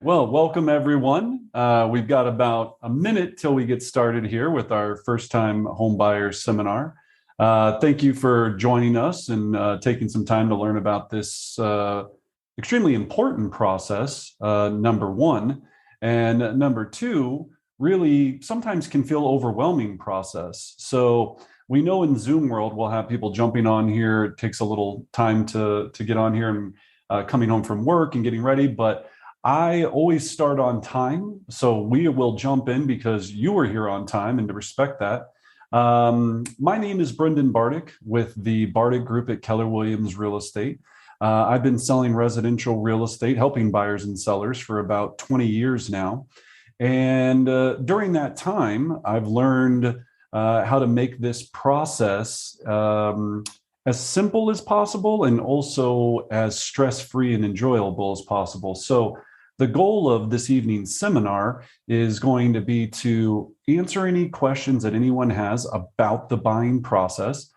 Well, welcome everyone. We've got about a minute till we get started here with our first time home buyers seminar. Thank you for joining us and taking some time to learn about this extremely important process, number one. And number two, really sometimes can feel overwhelming process. So we know in Zoom world, we'll have people jumping on here. It takes a little time to get on here and coming home from work and getting ready, but I always start on time, so we will jump in because you were here on time, and to respect that. My name is Brendan Bartic with the Bartic Group at Keller Williams Real Estate. I've been selling residential real estate, helping buyers and sellers for about 20 years now. And during that time, I've learned how to make this process as simple as possible and also as stress-free and enjoyable as possible. So the goal of this evening's seminar is going to be to answer any questions that anyone has about the buying process,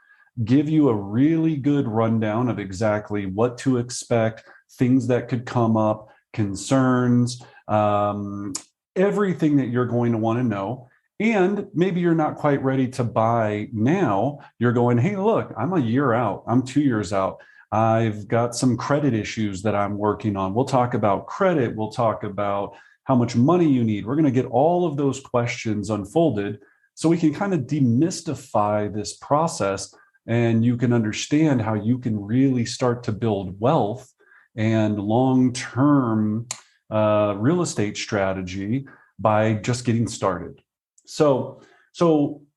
give you a really good rundown of exactly what to expect, things that could come up, concerns, everything that you're going to want to know. And maybe you're not quite ready to buy now. You're going, hey, look, I'm a year out. I'm 2 years out. I've got some credit issues that I'm working on. We'll talk about credit. We'll talk about how much money you need. We're going to get all of those questions unfolded so we can kind of demystify this process and you can understand how you can really start to build wealth and long-term real estate strategy by just getting started. So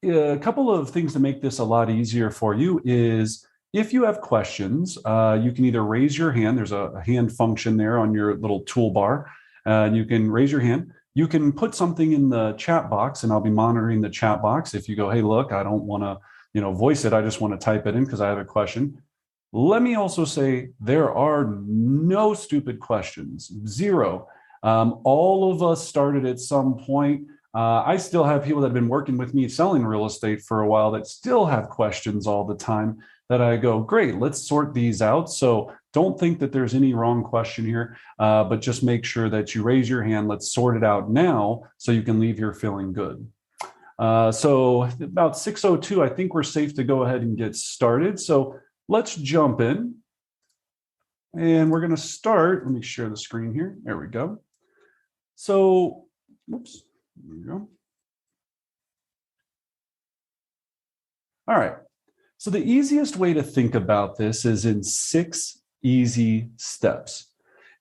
a couple of things to make this a lot easier for you is if you have questions, you can either raise your hand. There's a hand function there on your little toolbar. You can raise your hand. You can put something in the chat box, and I'll be monitoring the chat box. If you go, hey, look, I don't want to, voice it. I just want to type it in because I have a question. Let me also say there are no stupid questions. Zero. All of us started at some point. I still have people that have been working with me selling real estate for a while that still have questions all the time that I go, great, let's sort these out. So don't think that there's any wrong question here, but just make sure that you raise your hand. Let's sort it out now so you can leave here feeling good. So about 6:02, I think we're safe to go ahead and get started. So let's jump in. And we're going to start. Let me share the screen here. There we go. So, whoops. There we go. All right. So the easiest way to think about this is in 6 easy steps.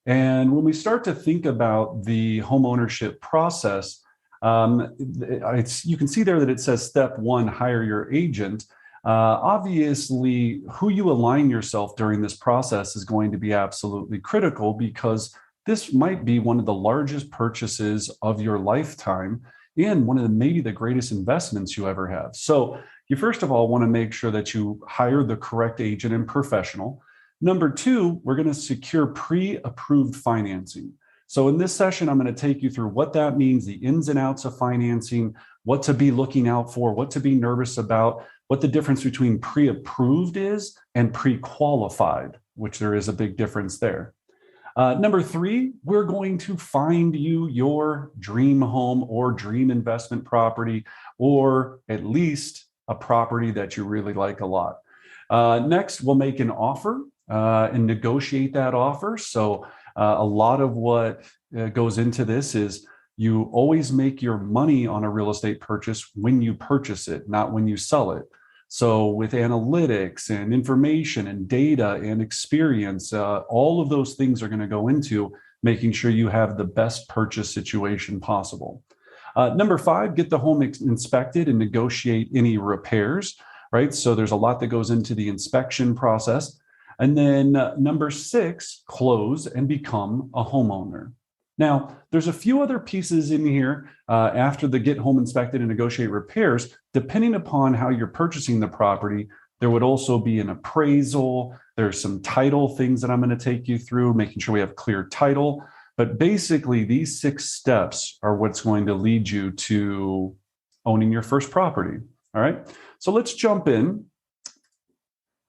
And when we start to think about the home ownership process, you can see there that it says step 1, hire your agent. Obviously, who you align yourself during this process is going to be absolutely critical because this might be one of the largest purchases of your lifetime and one of maybe the greatest investments you ever have. So you first of all want to make sure that you hire the correct agent and professional. Number 2, we're going to secure pre-approved financing. So in this session, I'm going to take you through what that means, the ins and outs of financing, what to be looking out for, what to be nervous about, what the difference between pre-approved is and pre-qualified, which there is a big difference there. Number 3, we're going to find you your dream home or dream investment property, or at least a property that you really like a lot. Next, we'll make an offer and negotiate that offer. So a lot of what goes into this is you always make your money on a real estate purchase when you purchase it, not when you sell it. So with analytics and information and data and experience, all of those things are going to go into making sure you have the best purchase situation possible. Number 5, get the home inspected and negotiate any repairs, right? So there's a lot that goes into the inspection process. And then number 6, close and become a homeowner. Now, there's a few other pieces in here after the get home inspected and negotiate repairs. Depending upon how you're purchasing the property, there would also be an appraisal. There's some title things that I'm going to take you through, making sure we have clear title. But basically, these 6 steps are what's going to lead you to owning your first property. All right. So let's jump in.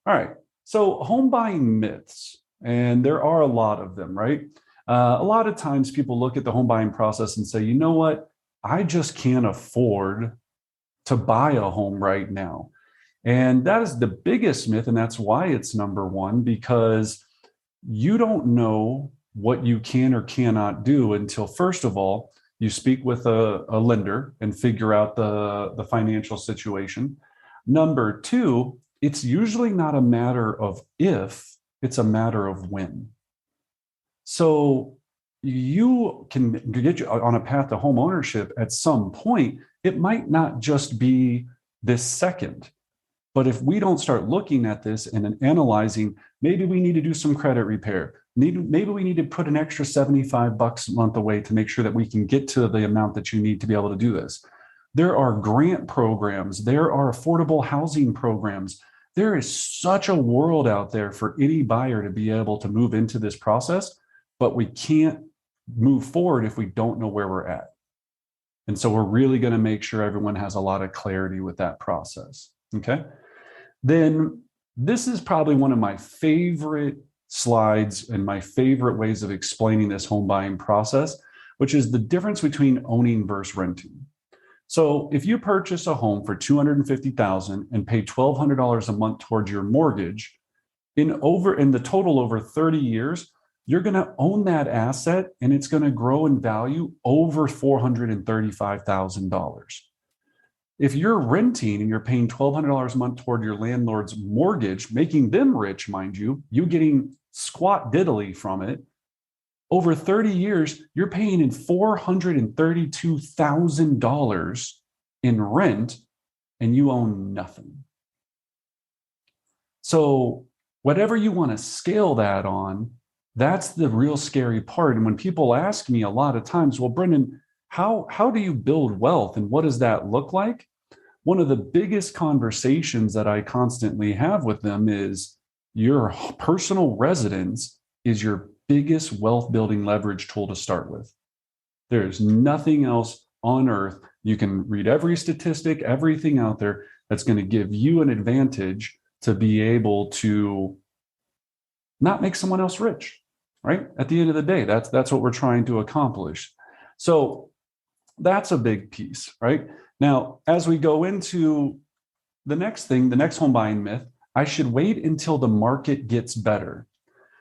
All right. So home buying myths, and there are a lot of them, right? A lot of times people look at the home buying process and say, you know what? I just can't afford to buy a home right now. And that is the biggest myth. And that's why it's number one, because you don't know what you can or cannot do until, first of all, you speak with a lender and figure out the financial situation. Number two, it's usually not a matter of if, it's a matter of when. So you can get you on a path to home ownership at some point. It might not just be this second. But if we don't start looking at this and analyzing, maybe we need to do some credit repair. Maybe we need to put an extra $75 a month away to make sure that we can get to the amount that you need to be able to do this. There are grant programs. There are affordable housing programs. There is such a world out there for any buyer to be able to move into this process, but we can't move forward if we don't know where we're at. And so we're really going to make sure everyone has a lot of clarity with that process. Okay. Then this is probably one of my favorite slides and my favorite ways of explaining this home buying process, which is the difference between owning versus renting. So if you purchase a home for $250,000 and pay $1,200 a month towards your mortgage, in the total over 30 years, you're going to own that asset and it's going to grow in value over $435,000. If you're renting and you're paying $1,200 a month toward your landlord's mortgage, making them rich, mind you, you getting squat diddly from it, over 30 years, you're paying in $432,000 in rent and you own nothing. So whatever you want to scale that on, that's the real scary part. And when people ask me a lot of times, well, Brendan, how do you build wealth and what does that look like? One of the biggest conversations that I constantly have with them is your personal residence is your biggest wealth building leverage tool to start with. There's nothing else on earth. You can read every statistic, everything out there that's going to give you an advantage to be able to not make someone else rich, right? At the end of the day, that's what we're trying to accomplish. So that's a big piece, right? Now, as we go into the next thing, the next home buying myth, I should wait until the market gets better.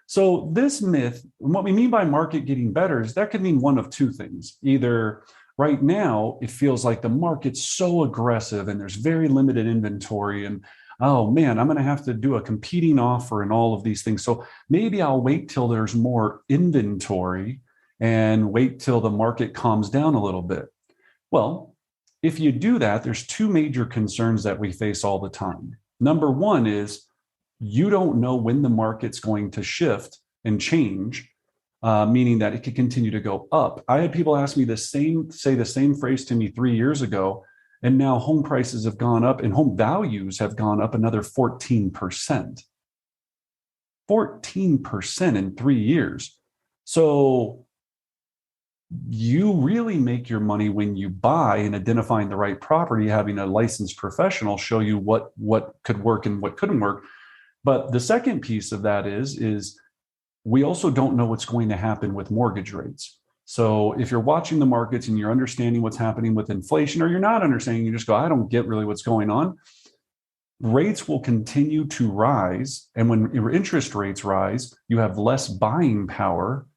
So this myth, what we mean by market getting better is that could mean one of two things. Either right now, it feels like the market's so aggressive and there's very limited inventory and, oh man, I'm going to have to do a competing offer and all of these things. So maybe I'll wait till there's more inventory and wait till the market calms down a little bit. Well, if you do that, there's two major concerns that we face all the time. Number one is you don't know when the market's going to shift and change, meaning that it could continue to go up. I had people ask me say the same phrase to me 3 years ago, and now home prices have gone up and home values have gone up another 14%. 14% in 3 years. So you really make your money when you buy and identifying the right property, having a licensed professional show you what could work and what couldn't work. But the second piece of that is we also don't know what's going to happen with mortgage rates. So if you're watching the markets and you're understanding what's happening with inflation, or you're not understanding, you just go, I don't get really what's going on. Rates will continue to rise. And when your interest rates rise, you have less buying power.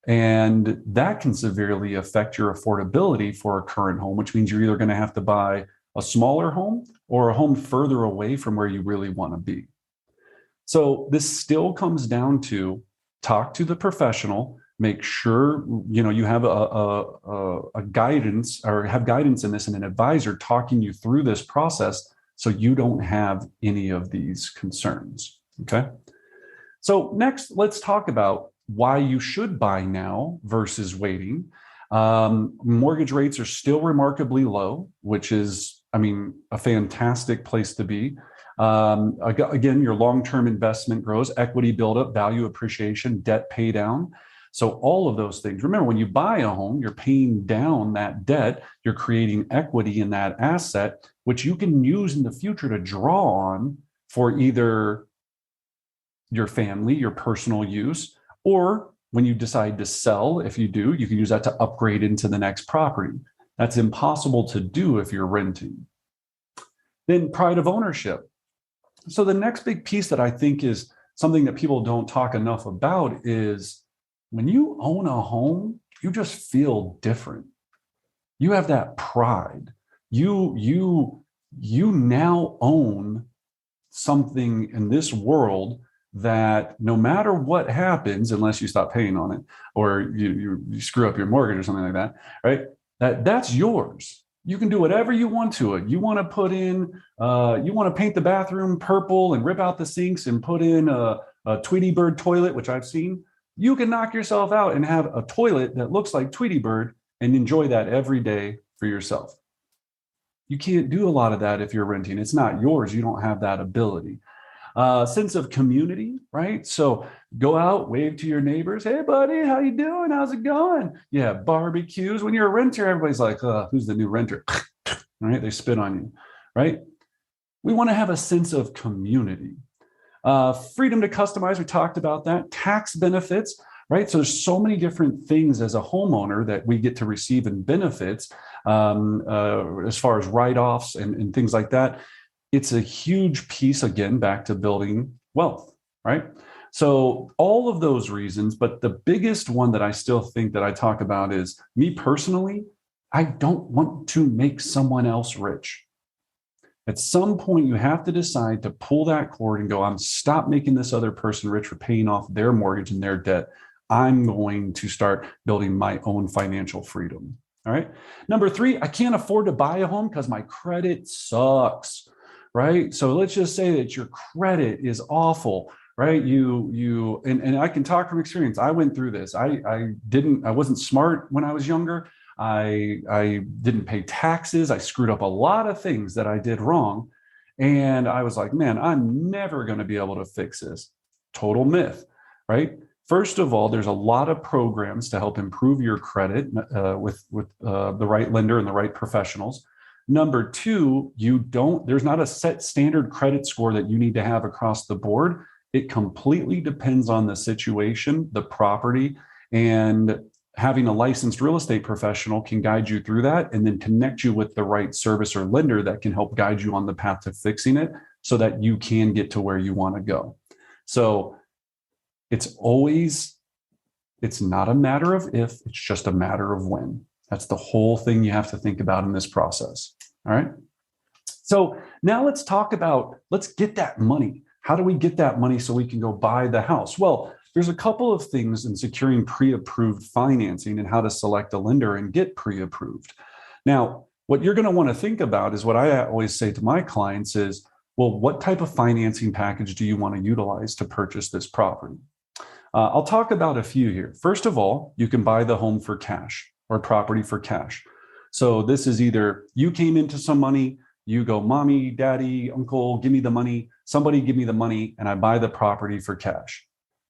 And that can severely affect your affordability for a current home, which means you're either going to have to buy a smaller home or a home further away from where you really want to be. So this still comes down to talk to the professional, make sure you have a guidance or have guidance in this and an advisor talking you through this process so you don't have any of these concerns. Okay. So next, let's talk about why you should buy now versus waiting. Mortgage rates are still remarkably low, which is, a fantastic place to be. Again, your long-term investment grows, equity buildup, value appreciation, debt pay down. So all of those things. Remember, when you buy a home, you're paying down that debt, you're creating equity in that asset, which you can use in the future to draw on for either your family, your personal use, or when you decide to sell, if you do, you can use that to upgrade into the next property. That's impossible to do if you're renting. Then pride of ownership. So the next big piece that I think is something that people don't talk enough about is when you own a home, you just feel different. You have that pride. You now own something in this world that no matter what happens, unless you stop paying on it or you screw up your mortgage or something like that, right? That's yours. You can do whatever you want to it. You want to put in, you want to paint the bathroom purple and rip out the sinks and put in a Tweety Bird toilet, which I've seen. You can knock yourself out and have a toilet that looks like Tweety Bird and enjoy that every day for yourself. You can't do a lot of that if you're renting. It's not yours. You don't have that ability. Sense of community, right? So go out, wave to your neighbors. Hey, buddy, how you doing? How's it going? Yeah, barbecues. When you're a renter, everybody's like, who's the new renter? Right? They spit on you, right? We want to have a sense of community. Freedom to customize. We talked about that. Tax benefits, right? So there's so many different things as a homeowner that we get to receive in benefits as far as write-offs and things like that. It's a huge piece, again, back to building wealth, right? So all of those reasons, but the biggest one that I still think that I talk about is me personally, I don't want to make someone else rich. At some point, you have to decide to pull that cord and go, stop making this other person rich for paying off their mortgage and their debt. I'm going to start building my own financial freedom. All right. Number 3, I can't afford to buy a home because my credit sucks. Right. So let's just say that your credit is awful, right? And I can talk from experience. I went through this. I wasn't smart when I was younger. I didn't pay taxes. I screwed up a lot of things that I did wrong. And I was like, man, I'm never going to be able to fix this. Total myth, right? First of all, there's a lot of programs to help improve your credit with the right lender and the right professionals. Number 2, there's not a set standard credit score that you need to have across the board. It completely depends on the situation, the property, and having a licensed real estate professional can guide you through that and then connect you with the right service or lender that can help guide you on the path to fixing it so that you can get to where you want to go. So it's not a matter of if, it's just a matter of when. That's the whole thing you have to think about in this process. All right. So now let's get that money. How do we get that money so we can go buy the house? Well, there's a couple of things in securing pre-approved financing and how to select a lender and get pre-approved. Now, what you're going to want to think about is what I always say to my clients is, well, what type of financing package do you want to utilize to purchase this property? I'll talk about a few here. First of all, you can buy the home for cash or property for cash. So this is either you came into some money, you go, mommy, daddy, uncle, give me the money, somebody give me the money, and I buy the property for cash.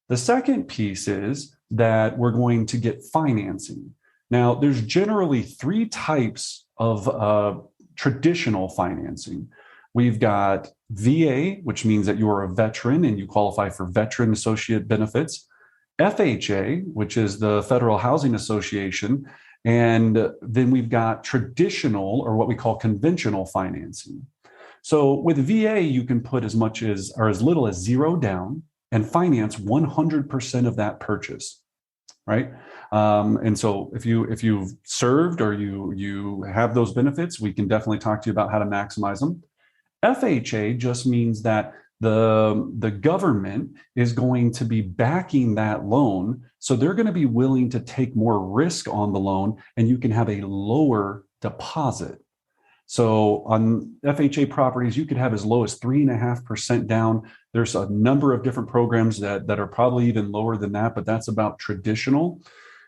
The second piece is that we're going to get financing. Now, there's generally 3 types of traditional financing. We've got VA, which means that you're a veteran and you qualify for Veteran Associate Benefits. FHA, which is the Federal Housing Association. And then we've got traditional, or what we call conventional financing. So with VA, you can put as much as or as little as 0 down and finance 100% of that purchase, right? And so if you've served or you have those benefits, we can definitely talk to you about how to maximize them. FHA just means that the government is going to be backing that loan. So they're going to be willing to take more risk on the loan and you can have a lower deposit. So on FHA properties, you could have as low as 3.5% down. There's a number of different programs that are probably even lower than that, but that's about traditional.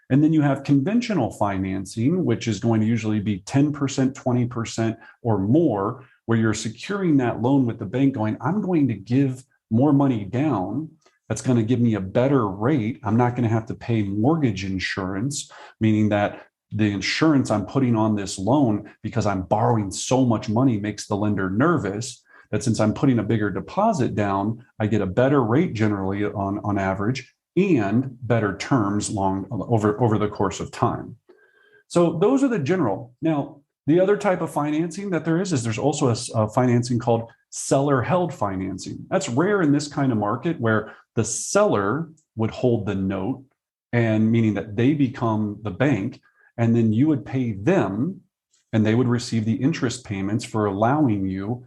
And then you have conventional financing, which is going to usually be 10%, 20% or more, where you're securing that loan with the bank going, I'm going to give more money down. That's going to give me a better rate. I'm not going to have to pay mortgage insurance, meaning that the insurance I'm putting on this loan because I'm borrowing so much money makes the lender nervous that since I'm putting a bigger deposit down, I get a better rate generally on average. and better terms over the course of time. So those are the general. Now, the other type of financing that there is there's also a financing called seller held financing. That's rare in this kind of market where the seller would hold the note, and meaning that they become the bank, and then you would pay them and they would receive the interest payments for allowing you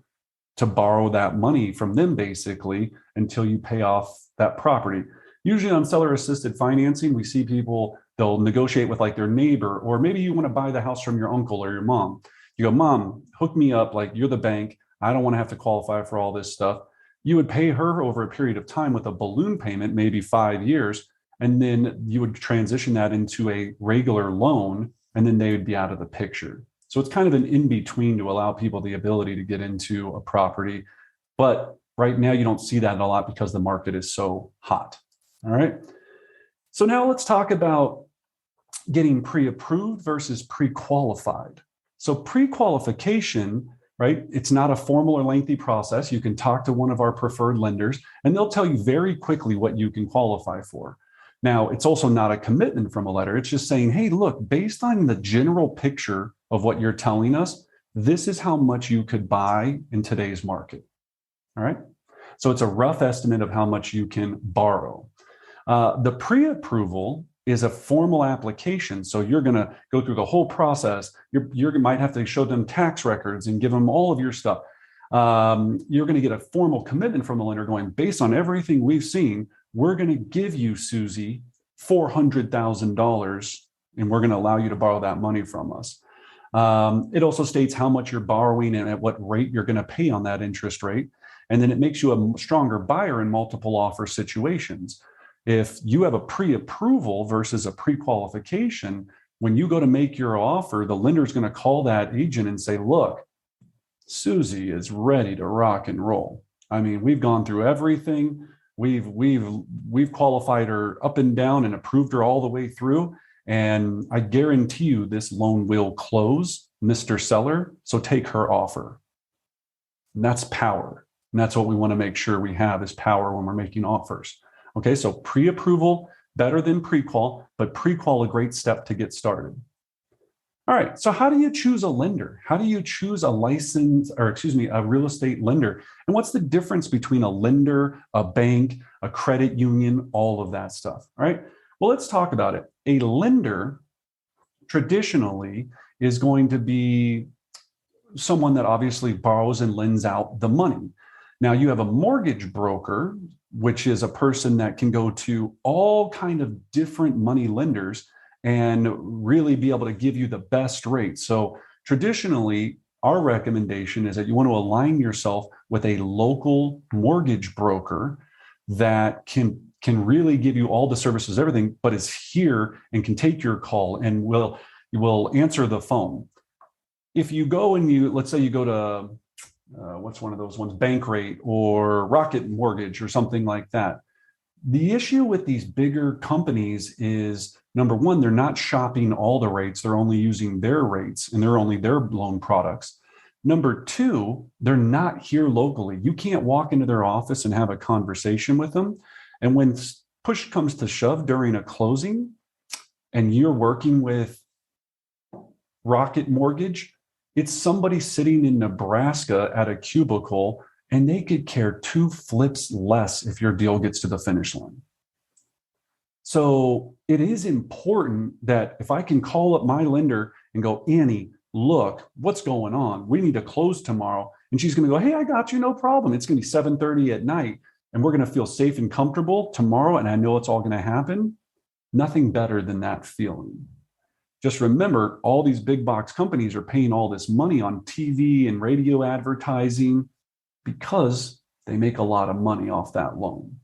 to borrow that money from them basically until you pay off that property. Usually on seller assisted financing, we see people, they'll negotiate with like their neighbor, or maybe you want to buy the house from your uncle or your mom. You go, Mom, hook me up. Like, you're the bank. I don't want to have to qualify for all this stuff. You would pay her over a period of time with a balloon payment, maybe 5 years, and then you would transition that into a regular loan, and then they would be out of the picture. So it's kind of an in-between to allow people the ability to get into a property. But right now you don't see that a lot because the market is so hot. All right. So now let's talk about getting pre-approved versus pre-qualified. So pre-qualification, right? It's not a formal or lengthy process. You can talk to one of our preferred lenders and they'll tell you very quickly what you can qualify for. Now, it's also not a commitment from a letter. It's just saying, hey, look, based on the general picture of what you're telling us, this is how much you could buy in today's market. All right. So it's a rough estimate of how much you can borrow. The pre-approval is a formal application. So you're going to go through the whole process. You might have to show them tax records and give them all of your stuff. You're going to get a formal commitment from the lender going, based on everything we've seen, we're going to give you, Susie, $400,000, and we're going to allow you to borrow that money from us. It also states how much you're borrowing and at what rate you're going to pay on that interest rate. And then it makes you a stronger buyer in multiple offer situations. If you have a pre-approval versus a pre-qualification, when you go to make your offer, the lender is going to call that agent and say, look, Susie is ready to rock and roll. I mean, we've gone through everything. We've qualified her up and down and approved her all the way through. And I guarantee you this loan will close, Mr. Seller. So take her offer. And that's power. And that's what we want to make sure we have is power when we're making offers. Okay, so pre-approval, better than pre-qual, but pre-qual a great step to get started. All right, so how do you choose a lender? How do you choose a a real estate lender? And what's the difference between a lender, a bank, a credit union, all of that stuff? All right, well, let's talk about it. A lender traditionally is going to be someone that obviously borrows and lends out the money. Now you have a mortgage broker, which is a person that can go to all kind of different money lenders and really be able to give you the best rate. So traditionally, our recommendation is that you want to align yourself with a local mortgage broker that can really give you all the services, everything, but is here and can take your call and will answer the phone. If you go and let's say you go to what's one of those ones, Bankrate or Rocket Mortgage or something like that. The issue with these bigger companies is, number one, they're not shopping all the rates. They're only using their rates and they're only their loan products. Number two, they're not here locally. You can't walk into their office and have a conversation with them. And when push comes to shove during a closing and you're working with Rocket Mortgage, it's somebody sitting in Nebraska at a cubicle, and they could care two flips less if your deal gets to the finish line. So it is important that if I can call up my lender and go, Annie, look, what's going on? We need to close tomorrow. And she's going to go, hey, I got you, no problem. It's going to be 7:30 at night, and we're going to feel safe and comfortable tomorrow, and I know it's all going to happen. Nothing better than that feeling. Just remember, all these big box companies are paying all this money on TV and radio advertising because they make a lot of money off that loan.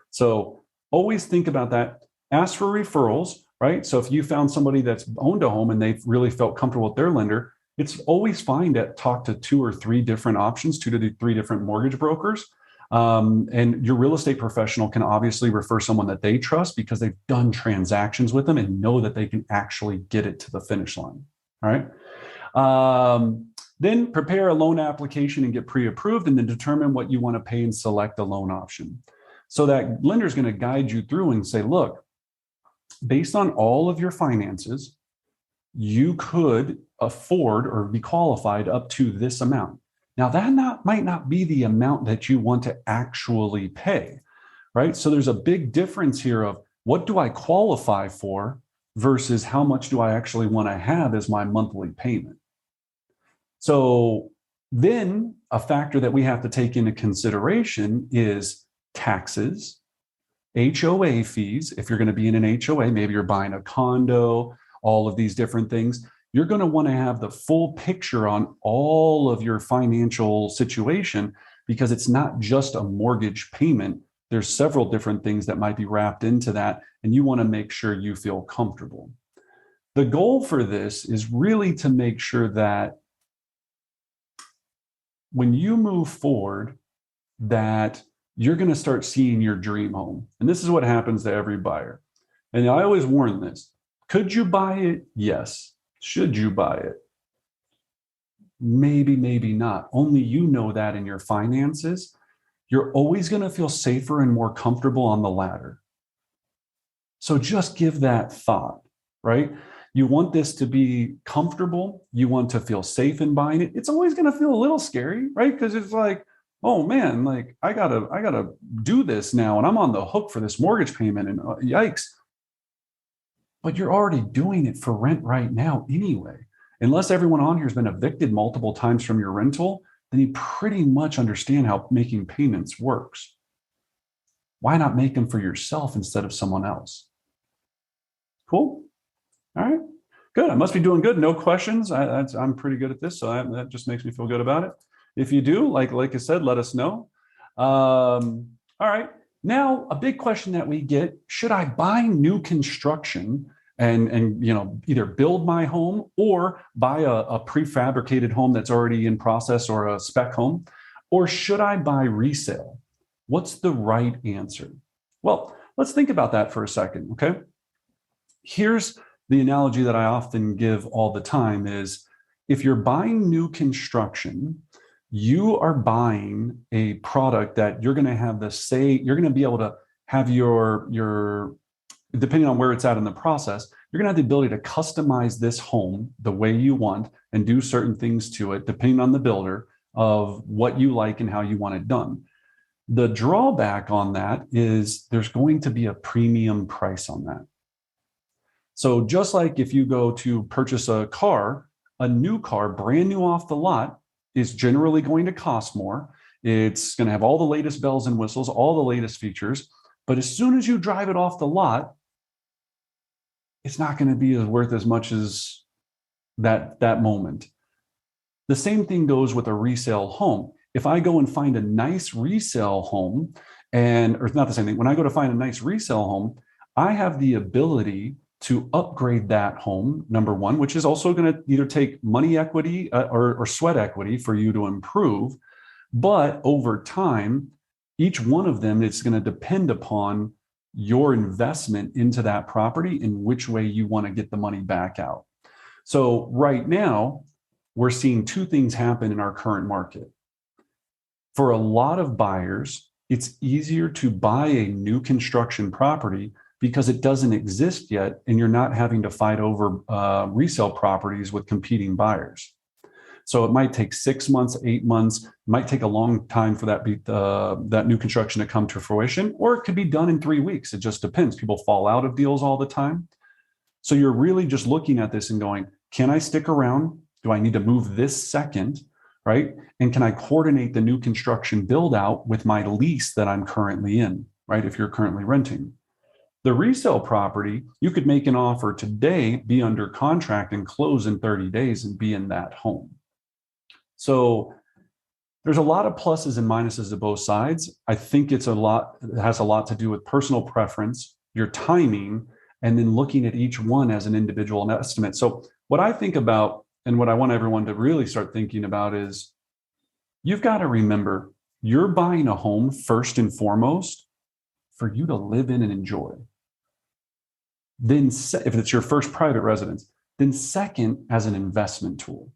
So always think about that. Ask for referrals, right? So if you found somebody that's owned a home and they've really felt comfortable with their lender, it's always fine to talk to 2 or 3 different options, 2 to 3 different mortgage brokers. And your real estate professional can obviously refer someone that they trust because they've done transactions with them and know that they can actually get it to the finish line. All right. Then prepare a loan application and get pre-approved, and then determine what you want to pay and select a loan option. So that lender is going to guide you through and say, look, based on all of your finances, you could afford or be qualified up to this amount. Now, might not be the amount that you want to actually pay, right? So there's a big difference here of what do I qualify for versus how much do I actually want to have as my monthly payment. So then a factor that we have to take into consideration is taxes, HOA fees. If you're going to be in an HOA, maybe you're buying a condo, all of these different things, you're going to want to have the full picture on all of your financial situation, because it's not just a mortgage payment. There's several different things that might be wrapped into that, and you want to make sure you feel comfortable. The goal for this is really to make sure that when you move forward, that you're going to start seeing your dream home. And this is what happens to every buyer. And I always warn this. Could you buy it? Yes. Should you buy it? Maybe, maybe not. Only you know that in your finances. You're always going to feel safer and more comfortable on the ladder. So just give that thought, right? You want this to be comfortable. You want to feel safe in buying it. It's always going to feel a little scary, right? Because it's like, oh man, like I gotta do this now, and I'm on the hook for this mortgage payment, and yikes. But you're already doing it for rent right now anyway. Unless everyone on here has been evicted multiple times from your rental, then you pretty much understand how making payments works. Why not make them for yourself instead of someone else? Cool. All right. Good. I must be doing good. No questions. I'm pretty good at this, so that just makes me feel good about it. If you do, like I said, let us know. All right. Now, a big question that we get: should I buy new construction and either build my home or buy a prefabricated home that's already in process, or a spec home, or should I buy resale? What's the right answer? Well, let's think about that for a second. Okay. Here's the analogy that I often give all the time is, if you're buying new construction, you are buying a product that you're going to have you're going to be able to have your, depending on where it's at in the process, you're going to have the ability to customize this home the way you want and do certain things to it, depending on the builder of what you like and how you want it done. The drawback on that is there's going to be a premium price on that. So just like if you go to purchase a new car, brand new off the lot, is generally going to cost more. It's going to have all the latest bells and whistles, all the latest features. But as soon as you drive it off the lot, it's not going to be worth as much as that moment. The same thing goes with a resale home. If I go and find a nice resale home, or it's not the same thing, when I go to find a nice resale home, I have the ability to upgrade that home, number one, which is also going to either take money equity or sweat equity for you to improve. But over time, each one of them is going to depend upon your investment into that property and which way you want to get the money back out. So right now, we're seeing two things happen in our current market. For a lot of buyers, it's easier to buy a new construction property because it doesn't exist yet, and you're not having to fight over resale properties with competing buyers. So it might take 6 months, 8 months, it might take a long time for that new construction to come to fruition, or it could be done in 3 weeks. It just depends. People fall out of deals all the time. So you're really just looking at this and going, can I stick around? Do I need to move this second, right? And can I coordinate the new construction build out with my lease that I'm currently in, right? If you're currently renting. The resale property, you could make an offer today, be under contract, and close in 30 days and be in that home. So there's a lot of pluses and minuses to both sides. I think it has a lot to do with personal preference, your timing, and then looking at each one as an individual estimate. So what I think about, and what I want everyone to really start thinking about, is you've got to remember, you're buying a home first and foremost for you to live in and enjoy. Then if it's your first private residence, then second, as an investment tool.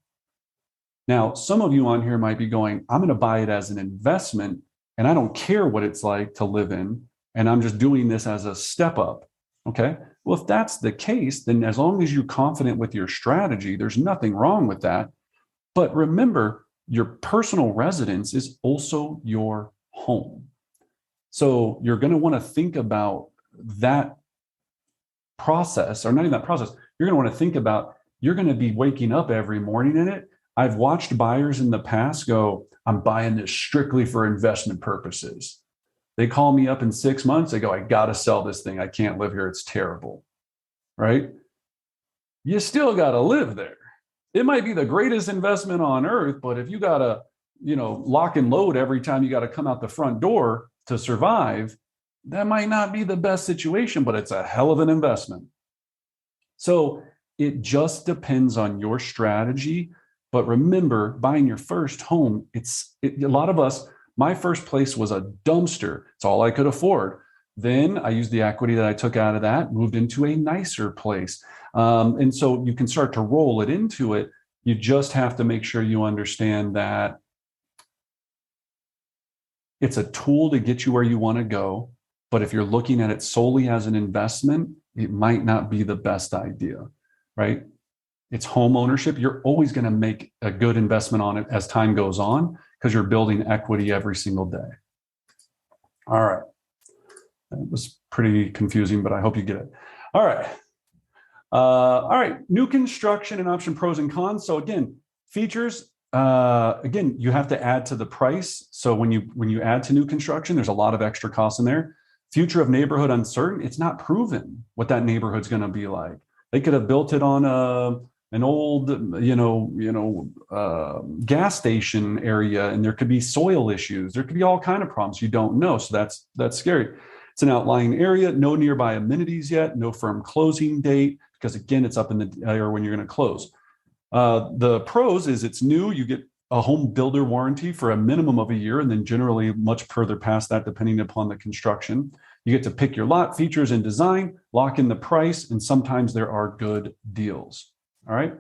Now, some of you on here might be going, I'm going to buy it as an investment and I don't care what it's like to live in, and I'm just doing this as a step up. Okay. Well, if that's the case, then as long as you're confident with your strategy, there's nothing wrong with that. But remember, your personal residence is also your home. So you're going to want to think about that process, or not even that process. You're going to want to think about, you're going to be waking up every morning in it. I've watched buyers in the past go, I'm buying this strictly for investment purposes. They call me up in 6 months. They go, I got to sell this thing. I can't live here. It's terrible. Right? You still got to live there. It might be the greatest investment on earth, but if you got to, lock and load every time you got to come out the front door to survive, that might not be the best situation, but it's a hell of an investment. So it just depends on your strategy. But remember, buying your first home, a lot of us, my first place was a dumpster. It's all I could afford. Then I used the equity that I took out of that, moved into a nicer place. And so you can start to roll it into it. You just have to make sure you understand that it's a tool to get you where you want to go. But if you're looking at it solely as an investment, it might not be the best idea, right? It's home ownership. You're always going to make a good investment on it as time goes on because you're building equity every single day. All right. That was pretty confusing, but I hope you get it. All right. All right. New construction and option pros and cons. So again, features. Again, you have to add to the price. So when you add to new construction, there's a lot of extra costs in there. Future of neighborhood uncertain. It's not proven what that neighborhood's going to be like. They could have built it on an old, gas station area, and there could be soil issues. There could be all kind of problems you don't know. So that's scary. It's an outlying area, no nearby amenities yet, no firm closing date, because again, it's up in the air when you're going to close. The pros is it's new. You get a home builder warranty for a minimum of a year, and then generally much further past that, depending upon the construction. You get to pick your lot, features, and design, lock in the price, and sometimes there are good deals. All right.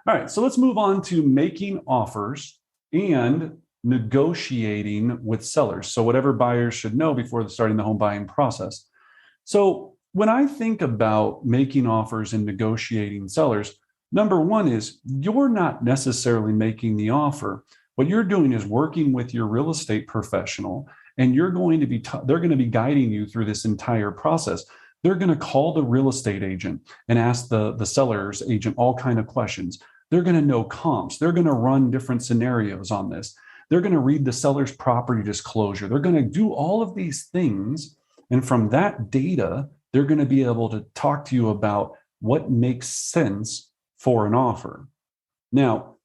All right. So let's move on to making offers and negotiating with sellers. So whatever buyers should know before starting the home buying process. So when I think about making offers and negotiating sellers, number one is you're not necessarily making the offer. What you're doing is working with your real estate professional, and you're going to be they're going to be guiding you through this entire process. They're going to call the real estate agent and ask the seller's agent all kind of questions. They're going to know comps. They're going to run different scenarios on this. They're going to read the seller's property disclosure. They're going to do all of these things. And from that data, they're going to be able to talk to you about what makes sense for an offer. Now,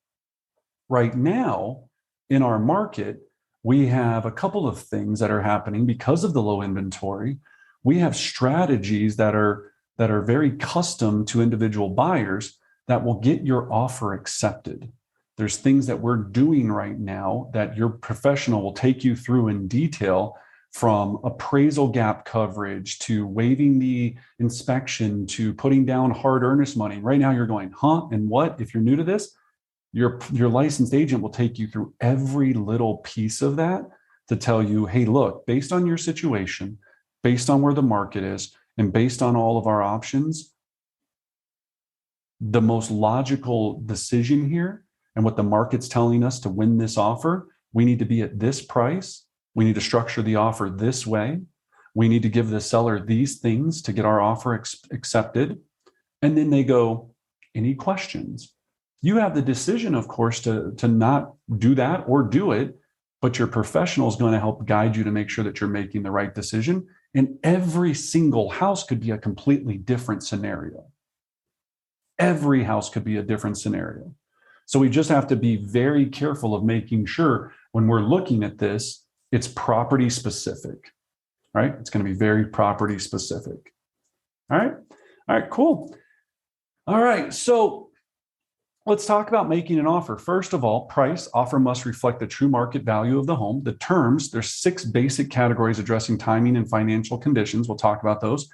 right now in our market, we have a couple of things that are happening because of the low inventory. We have strategies that are very custom to individual buyers that will get your offer accepted. There's things that we're doing right now that your professional will take you through in detail, from appraisal gap coverage to waiving the inspection to putting down hard earnest money. Right now you're going, huh? And what? If you're new to this, your licensed agent will take you through every little piece of that to tell you, hey, look, based on your situation, based on where the market is, and based on all of our options, the most logical decision here and what the market's telling us to win this offer, we need to be at this price. We need to structure the offer this way. We need to give the seller these things to get our offer accepted. And then they go, any questions? You have the decision, of course, to not do that or do it, but your professional is going to help guide you to make sure that you're making the right decision. And every single house could be a completely different scenario. Every house could be a different scenario. So we just have to be very careful of making sure when we're looking at this, it's property specific, right? It's going to be very property specific. All right. All right, cool. All right. So let's talk about making an offer. First of all, price. Offer must reflect the true market value of the home. The terms, there's 6 basic categories addressing timing and financial conditions. We'll talk about those.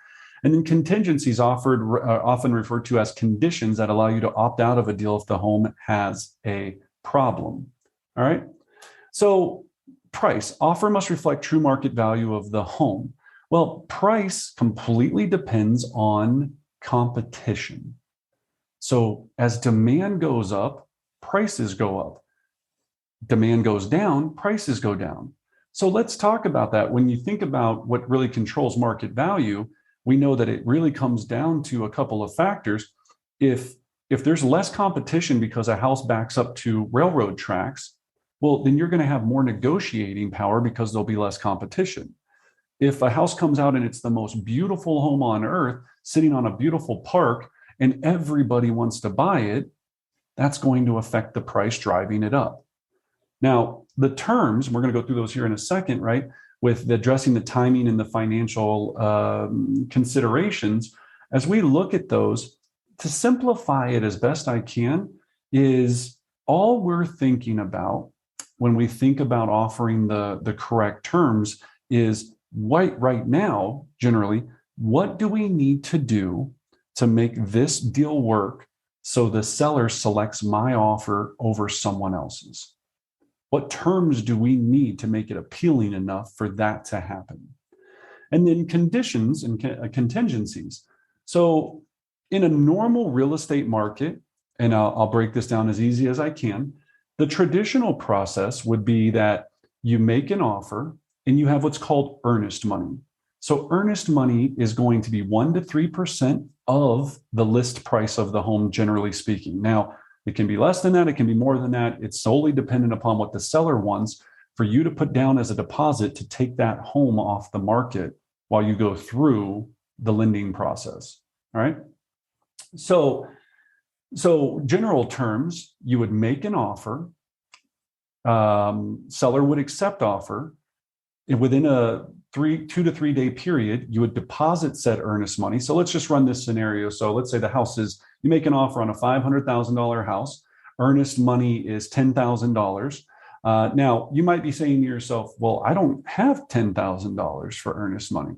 And then contingencies often referred to as conditions that allow you to opt out of a deal if the home has a problem. All right. So Price. Offer must reflect true market value of the home. Well, price completely depends on competition. So as demand goes up, prices go up. Demand goes down, prices go down. So let's talk about that. When you think about what really controls market value, we know that it really comes down to a couple of factors. If there's less competition because a house backs up to railroad tracks, well, then you're going to have more negotiating power because there'll be less competition. If a house comes out and it's the most beautiful home on earth, sitting on a beautiful park, and everybody wants to buy it, that's going to affect the price, driving it up. Now, the terms, we're going to go through those here in a second, right? With addressing the timing and the financial considerations, as we look at those, to simplify it as best I can, is all we're thinking about when we think about offering the correct terms is right now, generally, what do we need to do to make this deal work so the seller selects my offer over someone else's? What terms do we need to make it appealing enough for that to happen? And then conditions and contingencies. So in a normal real estate market, and I'll break this down as easy as I can, the traditional process would be that you make an offer and you have what's called earnest money. So earnest money is going to be 1% to 3% of the list price of the home, generally speaking. Now, it can be less than that. It can be more than that. It's solely dependent upon what the seller wants for you to put down as a deposit to take that home off the market while you go through the lending process. All right. So general terms, you would make an offer. Seller would accept offer. And within a 2 to 3 day period, you would deposit said earnest money. So let's just run this scenario. So let's say the house is, you make an offer on a $500,000 house. Earnest money is $10,000. Now, you might be saying to yourself, well, I don't have $10,000 for earnest money.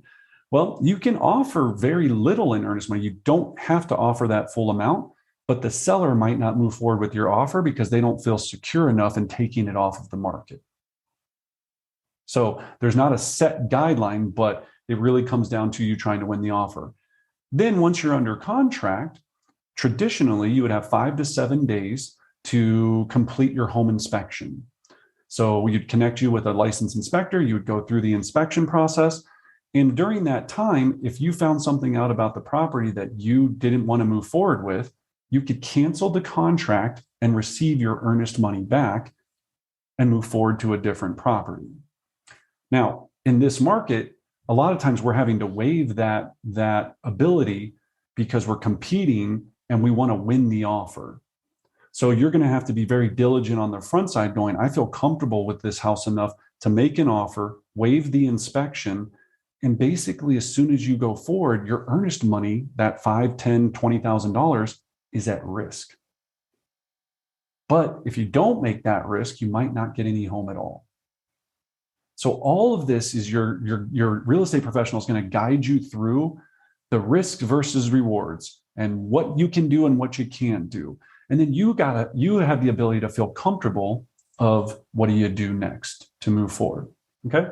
Well, you can offer very little in earnest money. You don't have to offer that full amount, but the seller might not move forward with your offer because they don't feel secure enough in taking it off of the market. So there's not a set guideline, but it really comes down to you trying to win the offer. Then once you're under contract, traditionally you would have 5 to 7 days to complete your home inspection. So we'd connect you with a licensed inspector. You would go through the inspection process. And during that time, if you found something out about the property that you didn't want to move forward with, you could cancel the contract and receive your earnest money back and move forward to a different property. Now, in this market, a lot of times we're having to waive that ability because we're competing and we want to win the offer. So you're going to have to be very diligent on the front side going, I feel comfortable with this house enough to make an offer, waive the inspection, and basically as soon as you go forward, your earnest money, that $5,000, $10,000, $20,000 is at risk. But if you don't make that risk, you might not get any home at all. So all of this is your real estate professional is going to guide you through the risk versus rewards and what you can do and what you can't do. And then you have the ability to feel comfortable of what do you do next to move forward. Okay.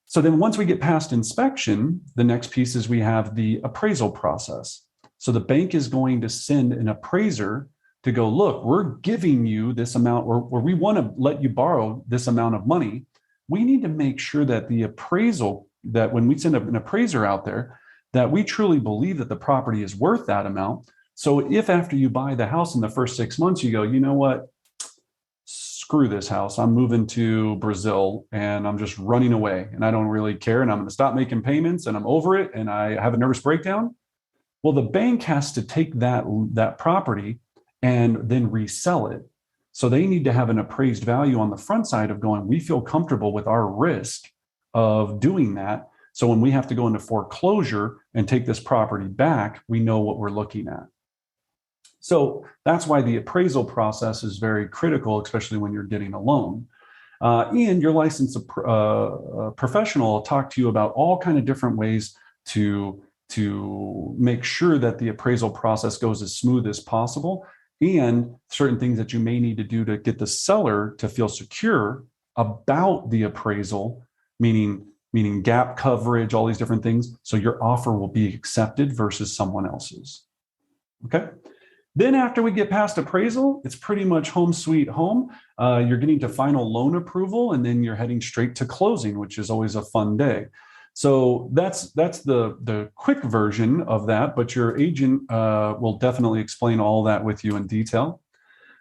So then once we get past inspection, the next piece is we have the appraisal process. So the bank is going to send an appraiser to go, look, we're giving you this amount, or we want to let you borrow this amount of money. We need to make sure that the appraisal, that when we send an appraiser out there, that we truly believe that the property is worth that amount. So if after you buy the house in the first 6 months, you go, you know what, screw this house, I'm moving to Brazil and I'm just running away and I don't really care and I'm going to stop making payments and I'm over it and I have a nervous breakdown. Well, the bank has to take that property and then resell it. So they need to have an appraised value on the front side of going, we feel comfortable with our risk of doing that. So when we have to go into foreclosure and take this property back, we know what we're looking at. So that's why the appraisal process is very critical, especially when you're getting a loan. And your licensed professional will talk to you about all kinds of different ways to make sure that the appraisal process goes as smooth as possible, and certain things that you may need to do to get the seller to feel secure about the appraisal, meaning gap coverage, all these different things. So your offer will be accepted versus someone else's. Okay. Then after we get past appraisal, it's pretty much home sweet home. You're getting to final loan approval, and then you're heading straight to closing, which is always a fun day. So that's the quick version of that, but your agent will definitely explain all that with you in detail.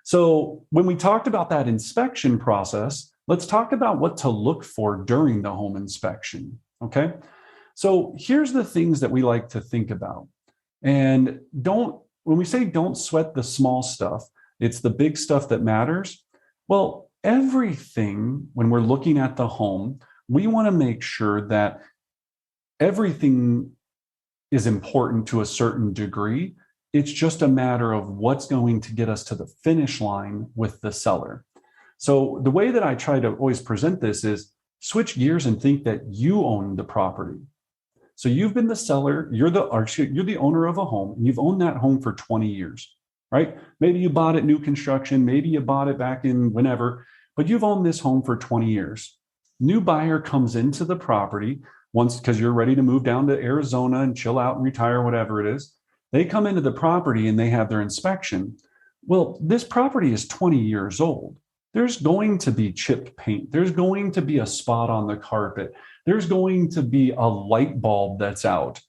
So when we talked about that inspection process, let's talk about what to look for during the home inspection. Okay. So here's the things that we like to think about. And when we say don't sweat the small stuff, it's the big stuff that matters. Well, everything, when we're looking at the home, we want to make sure that everything is important to a certain degree. It's just a matter of what's going to get us to the finish line with the seller. So the way that I try to always present this is switch gears and think that you own the property. So you've been the seller, you're the owner of a home, and you've owned that home for 20 years, right? Maybe you bought it new construction, maybe you bought it back in whenever, but you've owned this home for 20 years. New buyer comes into the property once because you're ready to move down to Arizona and chill out and retire, whatever it is. They come into the property and they have their inspection. Well, this property is 20 years old. There's going to be chipped paint. There's going to be a spot on the carpet. There's going to be a light bulb that's out.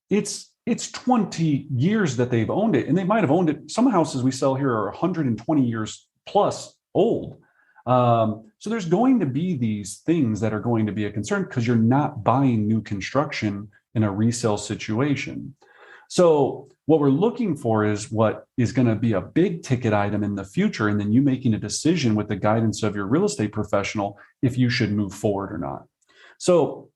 It's 20 years that they've owned it, and they might have owned it. Some houses we sell here are 120 years plus old. So there's going to be these things that are going to be a concern because you're not buying new construction in a resale situation. So what we're looking for is what is going to be a big ticket item in the future, and then you making a decision with the guidance of your real estate professional if you should move forward or not. So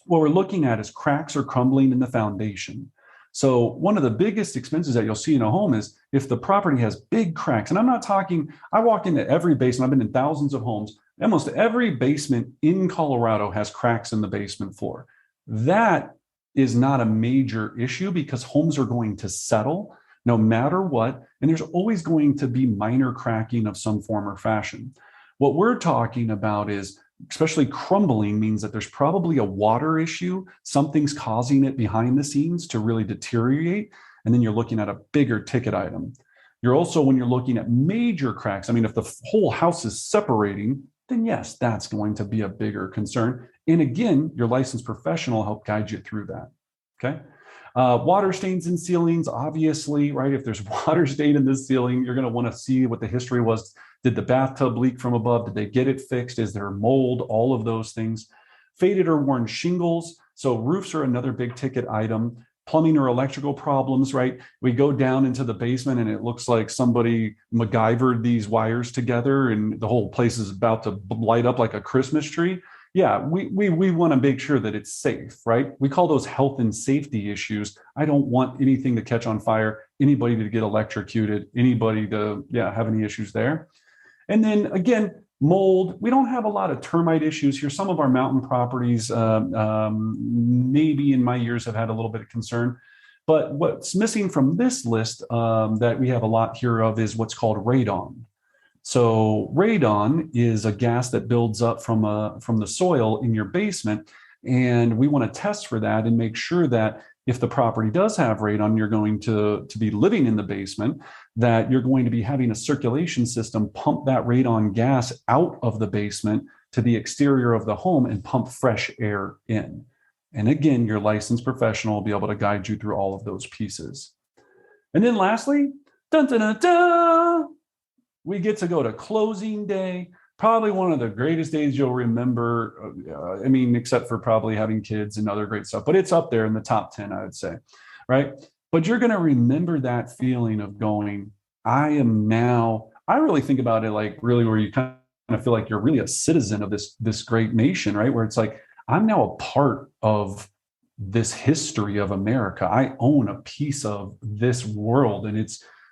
what we're looking at is cracks or crumbling in the foundation. So one of the biggest expenses that you'll see in a home is if the property has big cracks. And I'm not talking, I walk into every basement, I've been in thousands of homes. Almost every basement in Colorado has cracks in the basement floor. That is not a major issue because homes are going to settle no matter what. And there's always going to be minor cracking of some form or fashion. What we're talking about is, especially crumbling, means that there's probably a water issue. Something's causing it behind the scenes to really deteriorate. And then you're looking at a bigger ticket item. You're also, when you're looking at major cracks, I mean, if the whole house is separating, then yes, that's going to be a bigger concern. And again, your licensed professional will help guide you through that. Okay. Water stains in ceilings, obviously, right? If there's water stain in the ceiling, you're going to want to see what the history was. Did the bathtub leak from above? Did they get it fixed? Is there mold? All of those things. Faded or worn shingles. So roofs are another big ticket item. Plumbing or electrical problems, right? We go down into the basement and it looks like somebody MacGyvered these wires together and the whole place is about to light up like a Christmas tree. Yeah, we want to make sure that it's safe, right? We call those health and safety issues. I don't want anything to catch on fire, anybody to get electrocuted, anybody to have any issues there. And then again, mold. We don't have a lot of termite issues here. Some of our mountain properties, maybe in my years, have had a little bit of concern. But what's missing from this list that we have a lot here of is what's called radon. So radon is a gas that builds up from the soil in your basement. And we want to test for that and make sure that if the property does have radon, you're going to be living in the basement, that you're going to be having a circulation system pump that radon gas out of the basement to the exterior of the home and pump fresh air in. And again, your licensed professional will be able to guide you through all of those pieces. And then lastly, dun, dun, dun, dun, we get to go to closing day. Probably one of the greatest days you'll remember. I mean, except for probably having kids and other great stuff, but it's up there in the top 10, I would say, right? But you're going to remember that feeling of going, I really think about it like really where you kind of feel like you're really a citizen of this great nation, right? Where it's like, I'm now a part of this history of America. I own a piece of this world. And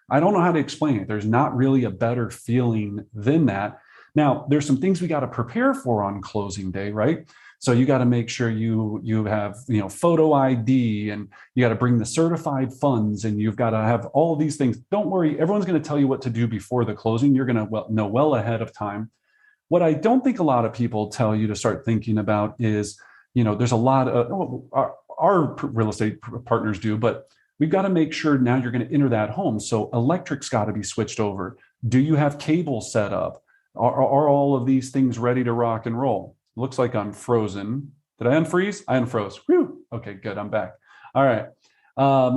I don't know how to explain it. There's not really a better feeling than that. Now, there's some things we got to prepare for on closing day, right? So you got to make sure you have photo ID, and you got to bring the certified funds, and you've got to have all these things. Don't worry, everyone's going to tell you what to do before the closing. You're going to know well ahead of time. What I don't think a lot of people tell you to start thinking about is, there's a lot of our real estate partners do, but we've got to make sure now you're going to enter that home. So electric's got to be switched over. Do you have cable set up? Are all of these things ready to rock and roll? Looks like I'm frozen. Did I unfreeze? I unfroze. Whew. Okay, good. I'm back. All right.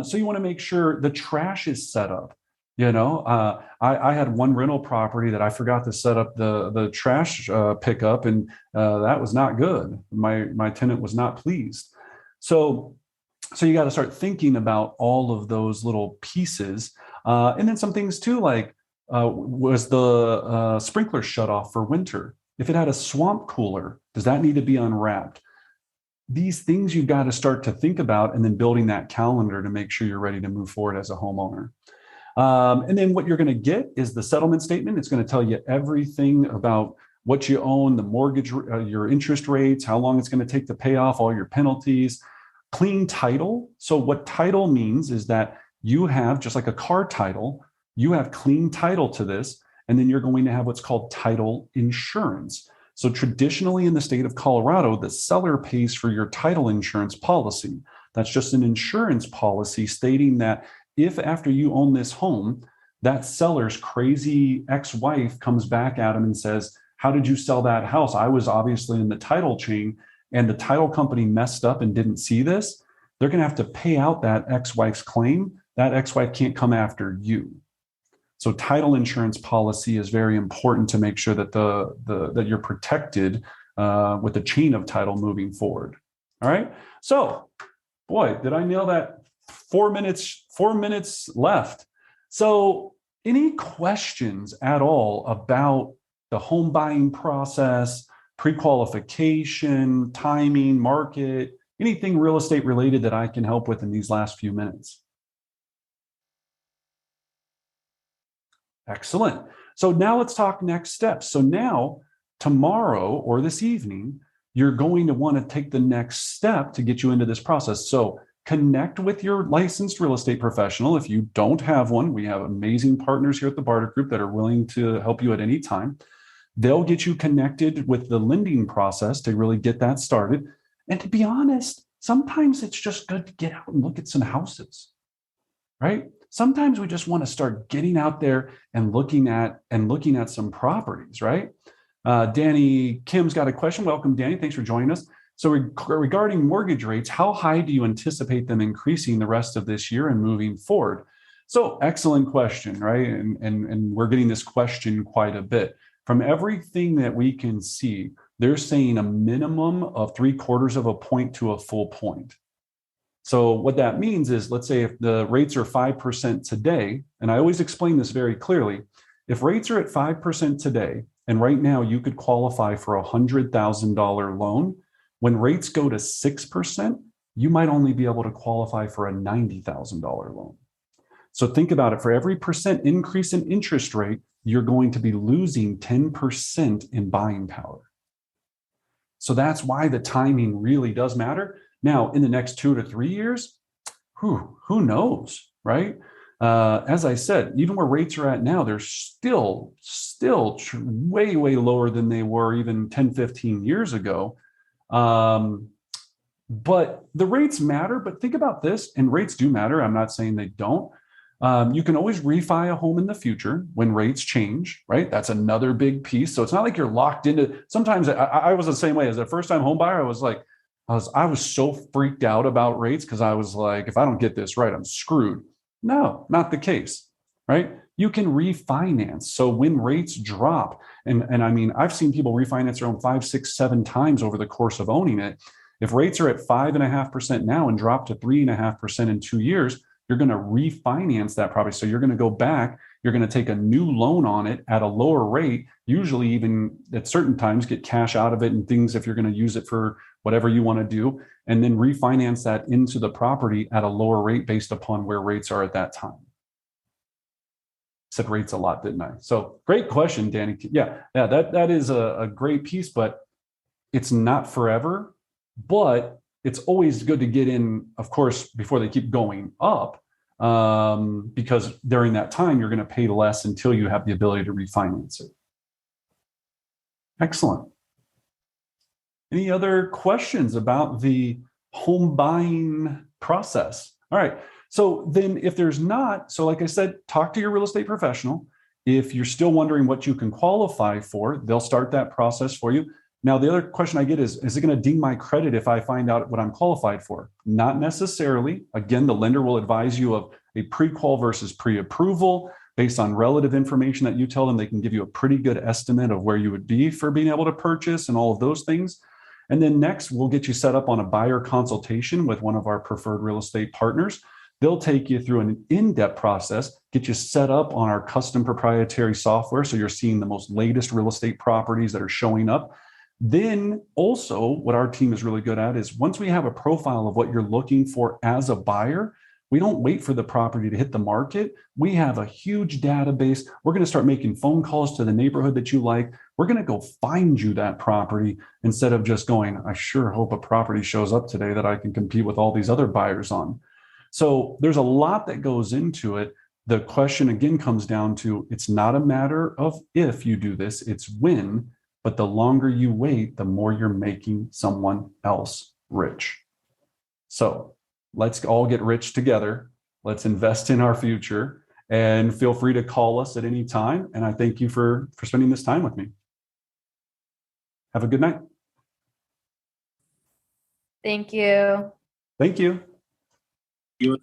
So you want to make sure the trash is set up. I had one rental property that I forgot to set up the trash pickup, and that was not good. My tenant was not pleased. So you got to start thinking about all of those little pieces, and then some things too, like was the sprinkler shut off for winter? If it had a swamp cooler, does that need to be unwrapped? These things you've got to start to think about, and then building that calendar to make sure you're ready to move forward as a homeowner. And then what you're going to get is the settlement statement. It's going to tell you everything about what you own, the mortgage, your interest rates, how long it's going to take to pay off all your penalties, clean title. So what title means is that you have, just like a car title, you have clean title to this, and then you're going to have what's called title insurance. So traditionally in the state of Colorado, the seller pays for your title insurance policy. That's just an insurance policy stating that if after you own this home, that seller's crazy ex-wife comes back at him and says, how did you sell that house? I was obviously in the title chain and the title company messed up and didn't see this. They're going to have to pay out that ex-wife's claim. That ex-wife can't come after you. So title insurance policy is very important to make sure that that you're protected with the chain of title moving forward. All right. So, boy, did I nail that? 4 minutes left. So any questions at all about the home buying process, pre-qualification, timing, market, anything real estate related that I can help with in these last few minutes? Excellent. So now let's talk next steps. So now, tomorrow or this evening, you're going to want to take the next step to get you into this process. So connect with your licensed real estate professional. If you don't have one, we have amazing partners here at the Bartic Group that are willing to help you at any time. They'll get you connected with the lending process to really get that started. And to be honest, sometimes it's just good to get out and look at some houses, right? Sometimes we just want to start getting out there and looking at some properties, right? Danny Kim's got a question. Welcome, Danny. Thanks for joining us. So regarding mortgage rates, how high do you anticipate them increasing the rest of this year and moving forward? So excellent question, right? And we're getting this question quite a bit. From everything that we can see, they're saying a minimum of 3/4 of a point to a full point. So what that means is, let's say if the rates are 5% today, and I always explain this very clearly, if rates are at 5% today, and right now you could qualify for a $100,000 loan, when rates go to 6%, you might only be able to qualify for a $90,000 loan. So think about it. For every percent increase in interest rate, you're going to be losing 10% in buying power. So that's why the timing really does matter. Now, in the next 2 to 3 years, who knows, right? As I said, even where rates are at now, they're still way, way lower than they were even 10, 15 years ago. But the rates matter, but think about this, and rates do matter. I'm not saying they don't. You can always refi a home in the future when rates change, right? That's another big piece. So it's not like you're locked into, sometimes I was the same way as a first-time home buyer. I was so freaked out about rates because I was like, if I don't get this right, I'm screwed. No, not the case, right? You can refinance. So when rates drop, and I mean, I've seen people refinance their home 5, 6, 7 times over the course of owning it. If rates are at 5.5% now and drop to 3.5% in 2 years, you're going to refinance that property. So you're going to go back, you're going to take a new loan on it at a lower rate, usually even at certain times get cash out of it and things if you're going to use it for whatever you want to do, and then refinance that into the property at a lower rate based upon where rates are at that time. Said rates a lot, didn't I? So great question, Danny. Yeah, that is a great piece, but it's not forever. But it's always good to get in, of course, before they keep going up, because during that time, you're going to pay less until you have the ability to refinance it. Excellent. Any other questions about the home buying process? All right. So then if there's not, so like I said, talk to your real estate professional. If you're still wondering what you can qualify for, they'll start that process for you. Now, the other question I get is it going to ding my credit if I find out what I'm qualified for? Not necessarily. Again, the lender will advise you of a pre-qual versus pre-approval. Based on relative information that you tell them, they can give you a pretty good estimate of where you would be for being able to purchase and all of those things. And then next, we'll get you set up on a buyer consultation with one of our preferred real estate partners. They'll take you through an in-depth process, get you set up on our custom proprietary software so you're seeing the most latest real estate properties that are showing up. Then also, what our team is really good at is once we have a profile of what you're looking for as a buyer, we don't wait for the property to hit the market. We have a huge database. We're going to start making phone calls to the neighborhood that you like. We're going to go find you that property instead of just going, I sure hope a property shows up today that I can compete with all these other buyers on. So there's a lot that goes into it. The question again comes down to it's not a matter of if you do this, it's when. But the longer you wait, the more you're making someone else rich. So let's all get rich together. Let's invest in our future, and feel free to call us at any time. And I thank you for spending this time with me. Have a good night. Thank you. Thank you. You and